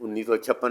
1956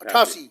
88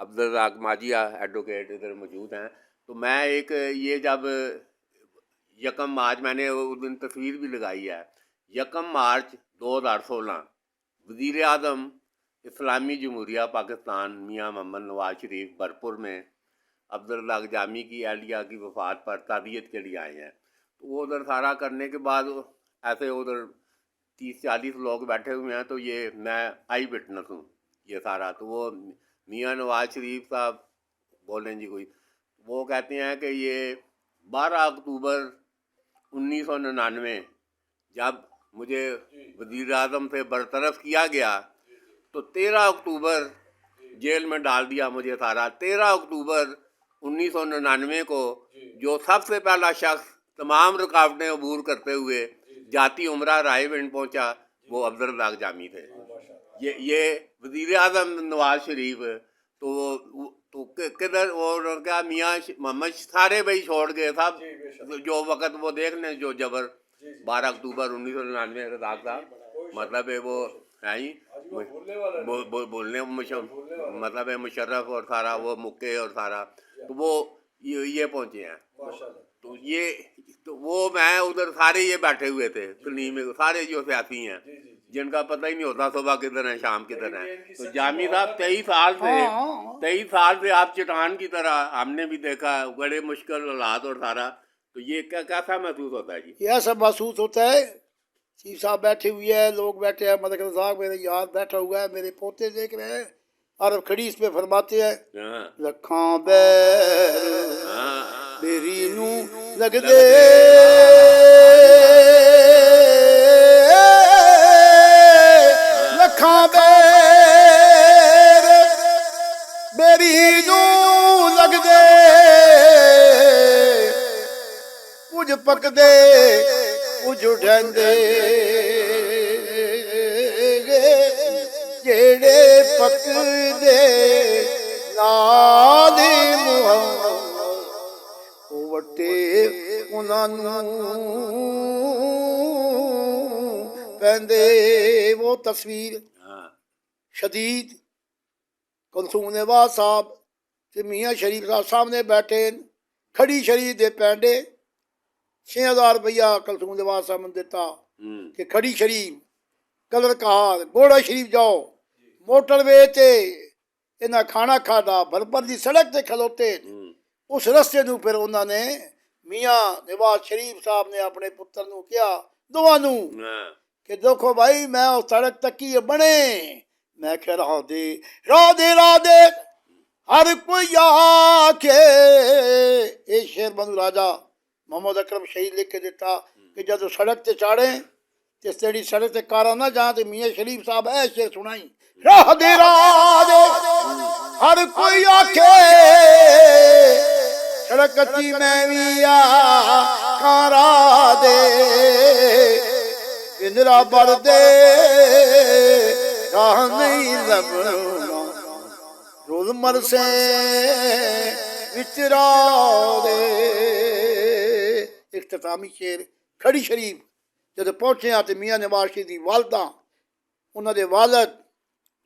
Abdul Razzaq ماجیا advocate ادھر موجود ہیں. تو میں ایک یہ جب 1 مارچ میں نے اس دن تصویر بھی لگائی ہے, 1 مارچ 2016 وزیر اعظم اسلامی جمہوریہ پاکستان میاں محمد نواز شریف بھرپور میں عبدالرزاق جامی کی اہلیہ کی وفات پر تعزیت کے لیے آئے ہیں. تو وہ ادھر سارا کرنے کے بعد ایسے ادھر 30-40 لوگ بیٹھے ہوئے ہیں, تو یہ میں آئی وٹنس ہوں یہ سارا. تو وہ میاں نواز شریف صاحب بولیں جی کوئی, وہ کہتے ہیں کہ یہ 12 اکتوبر 1999 جب مجھے وزیر اعظم سے برطرف کیا گیا تو 13 اکتوبر جیل میں ڈال دیا مجھے سارا. 13 اکتوبر 1999 کو جو سب سے پہلا شخص تمام رکاوٹیں عبور کرتے ہوئے جاتی عمرہ رائے ونڈ پہنچا وہ عبدالرزاق جامی تھے. یہ وزیر اعظم نواز شریف تو کدھر وہ کیا میاں محمد سارے بھائی چھوڑ گئے صاحب, جو وقت وہ دیکھ لیں جو جبر 12 اکتوبر 1999 رزاق صاحب مطلب ہے وہ ہے ہی بولنے مطلب ہے مشرف اور سارا وہ مکے اور سارا, تو وہ یہ پہنچے ہیں. تو یہ تو وہ میں ادھر سارے یہ بیٹھے ہوئے تھے سلیم سارے جو سیاسی ہیں جن کا پتہ ہی نہیں ہوتا صبح کدھر ہیں شام کدھر ہیں. تو جامی صاحب 23 سال سے آپ چٹان کی طرح ہم نے بھی دیکھا بڑے مشکل حالات اور سارا. تو یہ کیسا محسوس ہوتا ہے جی؟ یہ ایسا محسوس ہوتا ہے, چیف صاحب بیٹھے ہوئے ہیں, لوگ بیٹھے ہیں, ملک رزاق میرے یار بیٹھا ہوا ہے, میرے پوتے دیکھ رہے ہیں, عرب کھڑی اس پہ فرماتے ہیں لکھاں بیر میری نو لگ دے لکھاں بیر میری نو لگ دے کچھ پک دے کچھ ڈھندے جیڑے پک دے نال محمد وٹے انہاں نوں پیندے. وہ تصویر شدید کلثوم نواز صاحب تے میاں شریف صاحب سامنے بیٹھے, کھڑی شریف دے پینڈے 6000 روپیہ کلثوم نواز صاحب نے دیتا کہ کھڑی شریف کلر کہا گوڑا شریف جاؤ موٹر وے تے انہاں کھانا کھادا بھرپر دی سڑک تے کھلوتے. اس رستے نو پھر انہاں نے میاں نواز شریف صاحب نے اپنے پتر نو کیا دعا نو کہ دیکھو بھائی میں اس سڑک تکی بنے, میں کہ راہ دے ہر کوئی آکھے. اے شیر بنو راجا محمد اکرم شہید لکھ کے دیتا کہ جب سڑک تے چاڑیں تے تیری سڑک تے کارا نہ جان تے میاں شریف صاحب اے شیر سنائی راہ دے ہر کوئی آکھے سڑک کچی میں بھی کارا دے پندرا بڑھ دے راہ نہیں لبنا روز مرسے وچرا دے. اختتامی شیر کھڑی شریف جب پہنچے ہیں تو میاں نواز شریف دی والدہ انہوں دے والد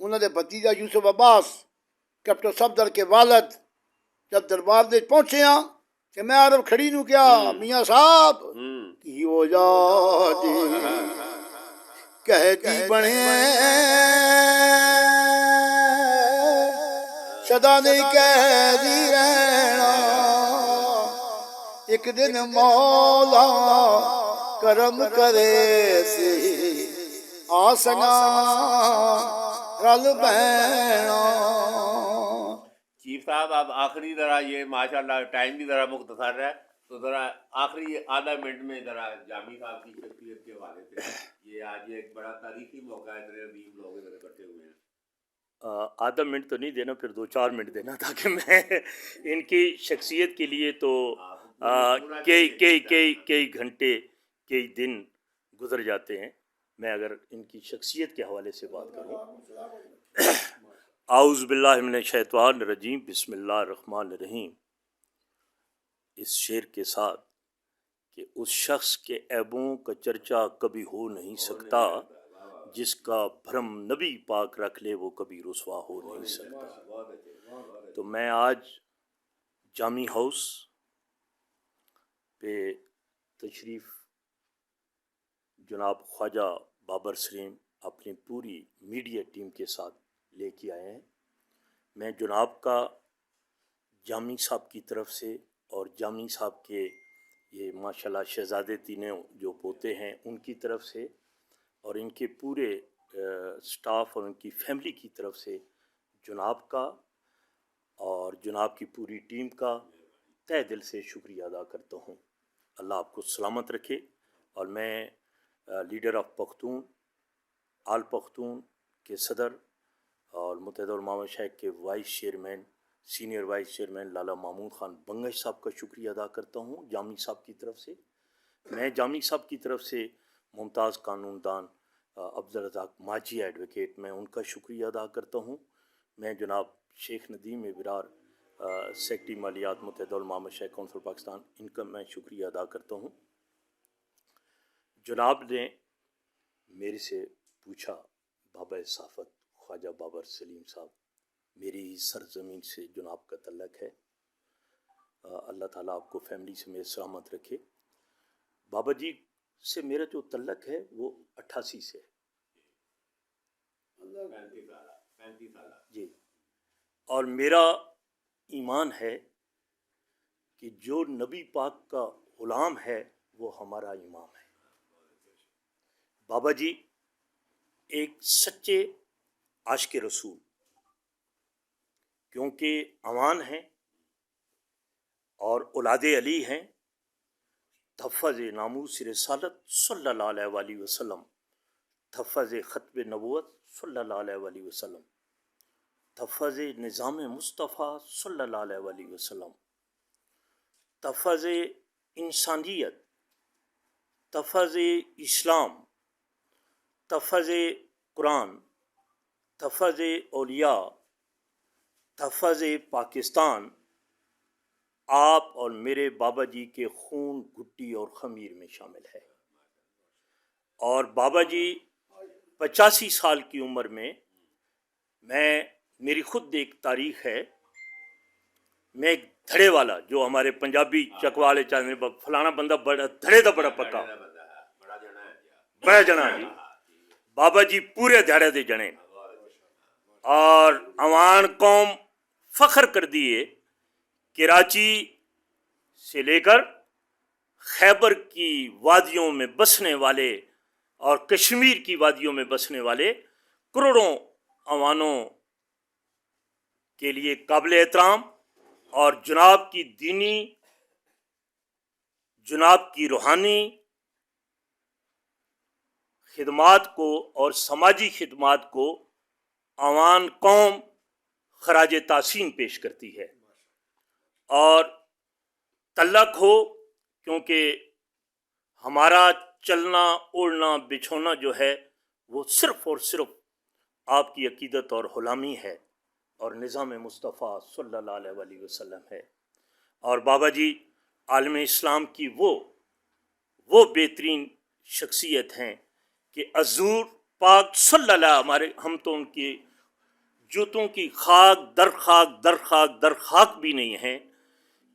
انہوں دے بھتیجا یوسف عباس کیپٹن صفدر کے والد جب دربار دے پہنچے ہیں کہ میں عرب کھڑی نو کیا میاں صاحب کی ہو جا دی کہتی بنے صدا نہیں کہہ دی رہنا ایک دن مولا کرم کرے سی آسنا رل بہنا. چیف صاحب آپ آخری ذرا یہ ماشاءاللہ ٹائم بھی ذرا مختصر ہے تو ذرا آخری آدھا منٹ میں ذرا جامی صاحب کی شخصیت کے حوالے سے, یہ آج ایک بڑا تاریخی موقع ہے, اتنے عظیم لوگ ادھر اکٹھے ہوئے ہیں. آدھا منٹ تو نہیں دینا, پھر 2-4 منٹ دینا تاکہ میں ان کی شخصیت کے لیے تو کئی گھنٹے کئی دن گزر جاتے ہیں. میں اگر ان کی شخصیت کے حوالے سے بات کروں, اعوذ باللہ من الشیطان الرجیم, بسم اللہ الرحمن الرحیم. اس شعر کے ساتھ کہ اس شخص کے عیبوں کا چرچا کبھی ہو نہیں سکتا جس کا بھرم نبی پاک رکھ لے وہ کبھی رسوا ہو نہیں سکتا. تو میں آج جامی ہاؤس پہ تشریف جناب خواجہ بابر سلیم اپنی پوری میڈیا ٹیم کے ساتھ لے کے آئے ہیں. میں جناب کا جامی صاحب کی طرف سے اور جامی صاحب کے یہ ماشاءاللہ شہزادے تینوں جو پوتے ہیں ان کی طرف سے اور ان کے پورے سٹاف اور ان کی فیملی کی طرف سے جناب کا اور جناب کی پوری ٹیم کا تہ دل سے شکریہ ادا کرتا ہوں. اللہ آپ کو سلامت رکھے. اور میں leader of Pakhtun all Pakhtun کے صدر اور متحدہ علماء مشائخ کے vice chairman senior vice chairman Lala Mahmood Khan Bangash صاحب کا شکریہ ادا کرتا ہوں. جامی صاحب کی طرف سے میں جامی صاحب کی طرف سے ممتاز قانون دان عبدالرزاق ماجی ایڈوکیٹ میں ان کا شکریہ ادا کرتا ہوں. میں جناب شیخ ندیم ابرار سیکرٹری مالیات متحدہ علماء مشائخ کونسل پاکستان ان کا میں شکریہ ادا کرتا ہوں. جناب نے میرے سے پوچھا بابا صحافت خواجہ بابر سلیم صاحب میری ہی سرزمین سے جناب کا تعلق ہے. اللہ تعالیٰ آپ کو فیملی سے میرے سلامت رکھے. بابا جی سے میرا جو تعلق ہے وہ 88 سے ہے جی. اور میرا ایمان ہے کہ جو نبی پاک کا غلام ہے وہ ہمارا امام ہے. بابا جی ایک سچے عاشق رسول کیونکہ امان ہیں اور اولاد علی ہیں. تحفظ ناموس رسالت صلی اللہ علیہ وآلہ وسلم، تحفظ ختم نبوت صلی اللہ علیہ وآلہ وسلم، تحفظ نظام مصطفیٰ صلی اللہ علیہ وآلہ وسلم، تحفظ انسانیت، تحفظ اسلام، تحفظ قرآن، تحفظ اولیاء، تحفظ پاکستان آپ اور میرے بابا جی کے خون گھٹی اور خمیر میں شامل ہے. اور بابا جی 85 سال کی عمر میں میری خود ایک تاریخ ہے. میں ایک دھڑے والا جو ہمارے پنجابی چکوالے چاہنے فلانا بندہ بڑا دھڑے دا بڑا پکا بڑا جنا جی. بابا جی پورے دھڑے دے جنے اور عوام قوم فخر کر دیے. کراچی سے لے کر خیبر کی وادیوں میں بسنے والے اور کشمیر کی وادیوں میں بسنے والے کروڑوں عوانوں کے لیے قابل احترام اور جناب کی دینی، جناب کی روحانی خدمات کو اور سماجی خدمات کو عوام قوم خراج تحسین پیش کرتی ہے. اور تعلق ہو کیونکہ ہمارا چلنا اڑنا بچھونا جو ہے وہ صرف اور صرف آپ کی عقیدت اور غلامی ہے اور نظام مصطفیٰ صلی اللہ علیہ وآلہ وسلم ہے. اور بابا جی عالم اسلام کی وہ بہترین شخصیت ہیں کہ حضور پاک صلی اللہ ہمارے ہم تو ان کی جوتوں کی خاک در خاک در خاک در خاک بھی نہیں ہیں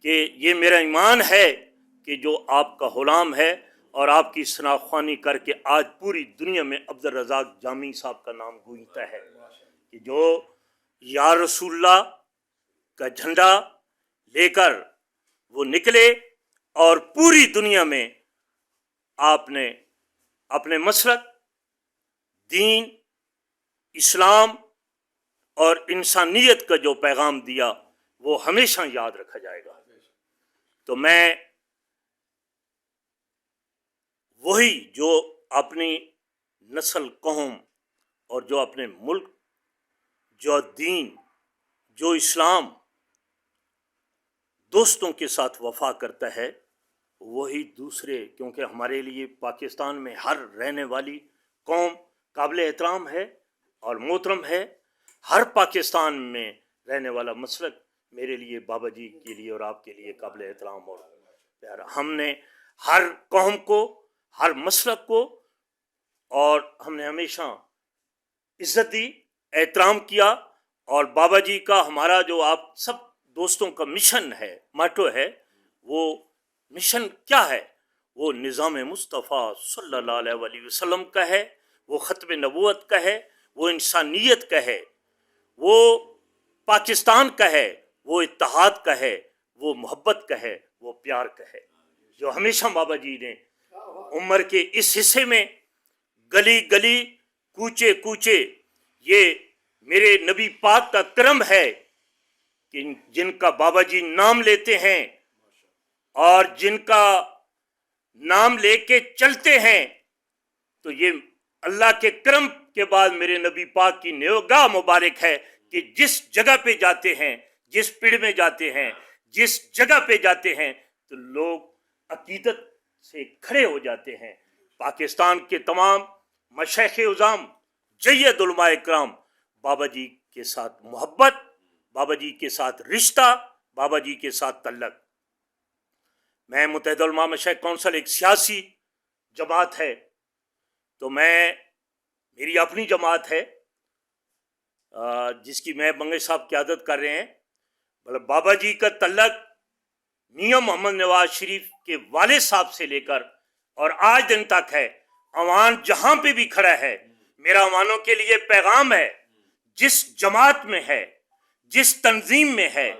کہ یہ میرا ایمان ہے کہ جو آپ کا غلام ہے اور آپ کی شناخوانی کر کے آج پوری دنیا میں عبدالرزاق جامی صاحب کا نام گونجتا ہے کہ جو یا رسول اللہ کا جھنڈا لے کر وہ نکلے اور پوری دنیا میں آپ نے اپنے مسلک دین اسلام اور انسانیت کا جو پیغام دیا وہ ہمیشہ یاد رکھا جائے گا. تو میں وہی جو اپنی نسل قوم اور جو اپنے ملک جو دین جو اسلام دوستوں کے ساتھ وفا کرتا ہے وہی دوسرے، کیونکہ ہمارے لیے پاکستان میں ہر رہنے والی قوم قابل احترام ہے اور محترم ہے. ہر پاکستان میں رہنے والا مسلک میرے لیے بابا جی کے لیے اور آپ کے لیے قابل احترام اور پیارا. ہم نے ہر قوم کو ہر مسلک کو اور ہم نے ہمیشہ عزت دی، احترام کیا اور بابا جی کا ہمارا جو آپ سب دوستوں کا مشن ہے، ماٹو ہے، وہ مشن کیا ہے؟ وہ نظام مصطفیٰ صلی اللہ علیہ وآلہ وسلم کا ہے، وہ ختم نبوت کا ہے، وہ انسانیت کا ہے، وہ پاکستان کا ہے، وہ اتحاد کا ہے، وہ محبت کا ہے، وہ پیار کا ہے، جو ہمیشہ بابا جی نے عمر کے اس حصے میں گلی گلی کوچے کوچے، یہ میرے نبی پاک کا کرم ہے کہ جن کا بابا جی نام لیتے ہیں اور جن کا نام لے کے چلتے ہیں، تو یہ اللہ کے کرم کے بعد میرے نبی پاک کی نگاہ مبارک ہے کہ جس جگہ پہ جاتے ہیں، جس پیڑ میں جاتے ہیں، جس جگہ پہ جاتے ہیں، تو لوگ عقیدت سے کھڑے ہو جاتے ہیں۔ پاکستان کے تمام مشائخ عظام، جید علماء کرام، بابا جی کے ساتھ محبت، بابا جی کے ساتھ رشتہ، بابا جی کے ساتھ تعلق۔ میں متحدہ علماء مشائخ کونسل ایک سیاسی جماعت ہے، تو میری اپنی جماعت ہے جس کی میں بنگش صاحب قیادت کر رہے ہیں۔ مطلب بابا جی کا تعلق میاں محمد نواز شریف کے والد صاحب سے لے کر اور آج دن تک ہے۔ عوام جہاں پہ بھی کھڑا ہے، میرا عوانوں کے لیے پیغام ہے، جس جماعت میں ہے، جس تنظیم میں ہے،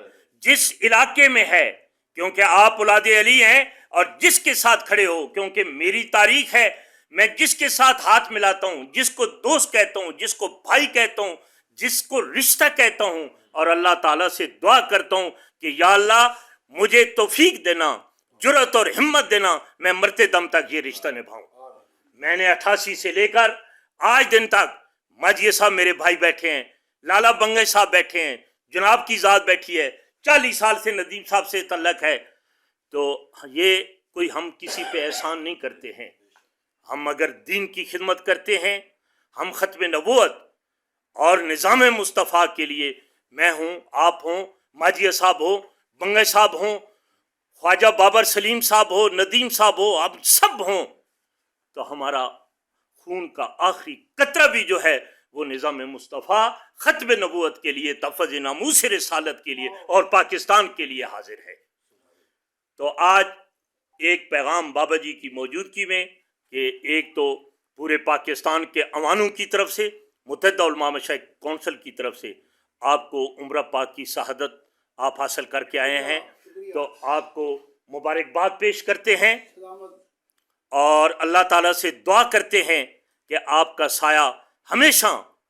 جس علاقے میں ہے، کیونکہ آپ اولاد علی ہیں، اور جس کے ساتھ کھڑے ہو، کیونکہ میری تاریخ ہے، میں جس کے ساتھ ہاتھ ملاتا ہوں، جس کو دوست کہتا ہوں، جس کو بھائی کہتا ہوں، جس کو رشتہ کہتا ہوں، اور اللہ تعالیٰ سے دعا کرتا ہوں کہ یا اللہ مجھے توفیق دینا، جرأت اور ہمت دینا، میں مرتے دم تک یہ رشتہ نبھاؤں۔ میں نے 88 سے لے کر آج دن تک، ماجی صاحب میرے بھائی بیٹھے ہیں، لالا بنگش صاحب بیٹھے ہیں، جناب کی ذات بیٹھی ہے، 40 سال سے ندیم صاحب سے تعلق ہے۔ تو یہ کوئی ہم کسی پہ احسان نہیں کرتے ہیں، ہم اگر دین کی خدمت کرتے ہیں، ہم ختم نبوت اور نظام مصطفیٰ کے لیے، میں ہوں، آپ ہوں، ماجی صاحب ہو، بنگش صاحب ہوں، خواجہ بابر سلیم صاحب ہو، ندیم صاحب ہو، آپ سب ہوں، تو ہمارا خون کا آخری قطرہ بھی جو ہے وہ نظام مصطفیٰ ختم نبوت کے لیے، تحفظ ناموس رسالت کے لیے اور پاکستان کے لیے حاضر ہے۔ تو آج ایک پیغام بابا جی کی موجودگی میں، کہ ایک تو پورے پاکستان کے عوانوں کی طرف سے، متحدہ علماء مشائخ کونسل کی طرف سے آپ کو عمرہ پاک کی شہادت آپ حاصل کر کے آئے ہیں، تو آپ کو مبارکباد پیش کرتے ہیں اور اللہ تعالیٰ سے دعا کرتے ہیں کہ آپ کا سایہ ہمیشہ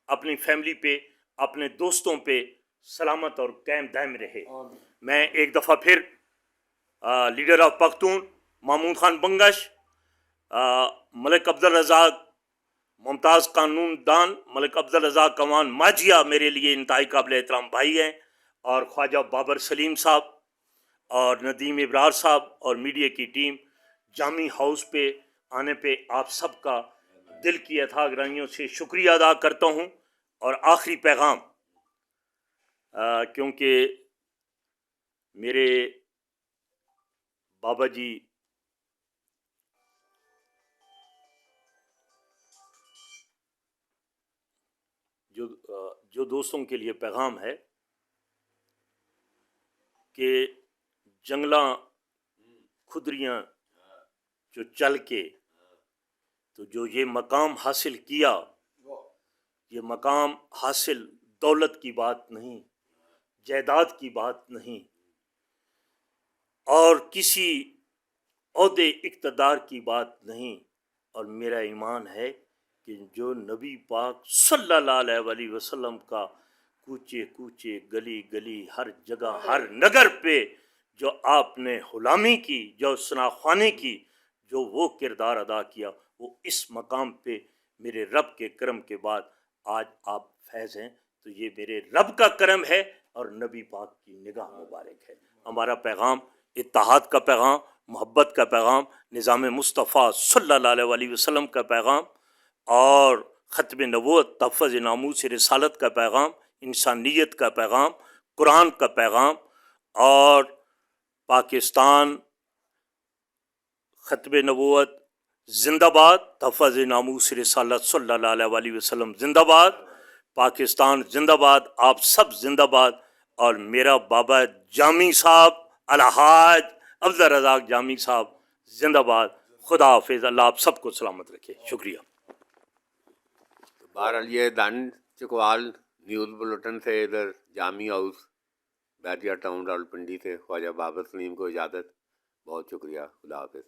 اپنی فیملی پہ، اپنے دوستوں پہ سلامت اور قائم دائم رہے۔ میں ایک دفعہ پھر لیڈر آف پختون محمود خان بنگش، ملک عبدالرزاق ممتاز قانون دان، ملک عبدالرزاق کمان ماجیہ میرے لیے انتہائی قابل احترام بھائی ہیں، اور خواجہ بابر سلیم صاحب اور ندیم ابرار صاحب اور میڈیا کی ٹیم، جامی ہاؤس پہ آنے پہ آپ سب کا دل کی اتھاہ گرانیوں سے شکریہ ادا کرتا ہوں۔ اور آخری پیغام، کیونکہ میرے بابا جی جو دوستوں کے لیے پیغام ہے کہ جنگلاں کھدریاں جو چل کے، تو جو یہ مقام حاصل کیا، یہ مقام حاصل دولت کی بات نہیں، جائیداد کی بات نہیں، اور کسی عہدے اقتدار کی بات نہیں، اور میرا ایمان ہے کہ جو نبی پاک صلی اللہ علیہ وآلہ وسلم کا کوچے کوچے، گلی گلی، ہر جگہ، ہر نگر پہ جو آپ نے غلامی کی، جو ثناخوانی کی، جو وہ کردار ادا کیا، وہ اس مقام پہ میرے رب کے کرم کے بعد آج آپ فیض ہیں، تو یہ میرے رب کا کرم ہے اور نبی پاک کی نگاہ مبارک ہے۔ ہمارا پیغام اتحاد کا پیغام، محبت کا پیغام، نظام مصطفیٰ صلی اللہ علیہ وآلہ وسلم کا پیغام، اور ختم نبوت، تحفظ ناموس رسالت کا پیغام، انسانیت کا پیغام، قرآن کا پیغام، اور پاکستان ختم نبوت زندہ باد، تحفظ ناموس رسالت صلی اللہ علیہ وآلہ وسلم زندہ باد، پاکستان زندہ باد، آپ سب زندہ باد، اور میرا بابا جامی صاحب الحاج عبد الرزاق جامی صاحب زندہ باد. خدا حافظ. اللہ آپ سب کو سلامت رکھے. شکریہ. بہرحال یہ دان چکوال نیوز بلٹن سے ادھر جامی ہاؤس بیریا ٹاؤن راولپنڈی سے خواجہ بابر سلیم کو اجازت. بہت شکریہ. خدا حافظ.